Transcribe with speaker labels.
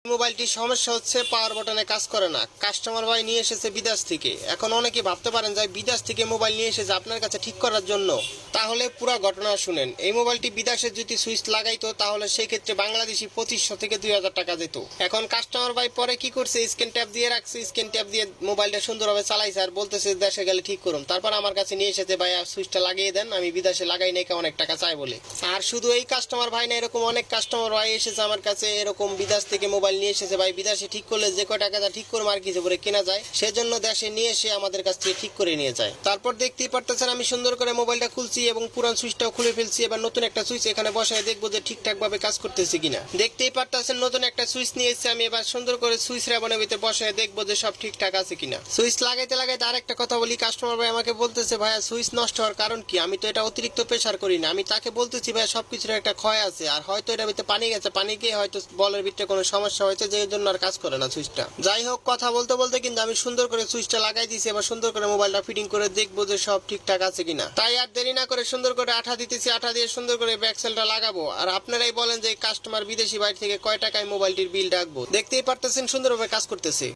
Speaker 1: মোবাইলটির সমস্যা হচ্ছে পাওয়ার বাটনে কাজ করে না। কাস্টমার ভাই নিয়ে এসেছে বিদেশ থেকে। এখন অনেকে ভাবতে পারেন যে বিদেশ থেকে মোবাইল নিয়ে এসেছে আপনার কাছে ঠিক করার জন্য। তাহলে পুরো ঘটনা শুনেন। এই মোবাইলটি বিদেশে যদি সুইচ লাগাইতো তাহলে সেই ক্ষেত্রে বাংলাদেশি 2500 থেকে 2000 টাকা যেত। এখন কাস্টমার ভাই পরে কি করছে, স্ক্রিন ট্যাপ দিয়ে রাখছে, স্ক্রিন ট্যাপ দিয়ে মোবাইলটা সুন্দরভাবে চালাইছে আর বলতেছে দেশে গেলে ঠিক করুন। তারপর আমার কাছে নিয়ে এসেছে ভাই সুইচটা লাগিয়ে দেন, আমি বিদেশে লাগাই নাকি অনেক টাকা চাই বলে। আর শুধু এই কাস্টমার ভাই না, এরকম অনেক কাস্টমার ভাই এসেছে আমার কাছে, এরকম বিদেশ থেকে মোবাইল নিয়ে এসেছে ভাই বিদেশে ঠিক করলে যে কয় টাকা ঠিক করে মার্কেটে পরে কেনা যায় সেজন্য দেশে নিয়ে এসে আমাদের কাছ থেকে ঠিক করে নিয়ে যায়। তারপর দেখতেই পারতেছেন আমি সুন্দর করে মোবাইলটা খুলছি এবং পুরান সুইচটাও খুলে ফেলছি। এবার নতুন একটা সুইচ এখানে বসায় দেখবো যে ঠিকঠাক ভাবে কাজ করতেছে কিনা। দেখতেই পারতেছেন নতুন একটা সুইচ নিয়ে এসেছি আমি। এবার সুন্দর করে সুইচ রেবনের ভিতরে বসায় দেখবো যে সব ঠিকঠাক আছে কিনা। সুইচ লাগাইতে লাগাইতে আরেকটা কথা বলি, কাস্টমার ভাই আমাকে বলতেছে ভাইয়া সুইচ নষ্ট হওয়ার কারণ কি? আমি তো এটা অতিরিক্ত প্রেসার করি না। আমি তাকে বলতেছি ভাইয়া সবকিছুর একটা ক্ষয় আছে, আর হয়তো এটার ভিতরে পানি গেছে, পানি গিয়ে হয়তো বলের ভিতরে কোনো সমস্যা হয়েছে যে জন্য আর কাজ করে না সুইচটা। যাই হোক, কথা বলতে বলতে কিন্তু আমি সুন্দর করে সুইচটা লাগাই দিয়েছি। এবার সুন্দর করে মোবাইলটা ফিটিং করে দেখবো যে সব ঠিকঠাক আছে কিনা। তাই আর দেরি না করে সুন্দর করে আঠা দিতেছি, আঠা দিয়ে সুন্দর করে ব্যাকসেলটা লাগাবো। আর আপনারাই বলেন যে কাস্টমার বিদেশি বাইরে থেকে কয় টাকায় মোবাইলটির বিল রাখবো। দেখতেই পারতেছেন সুন্দরভাবে কাজ করতেছে।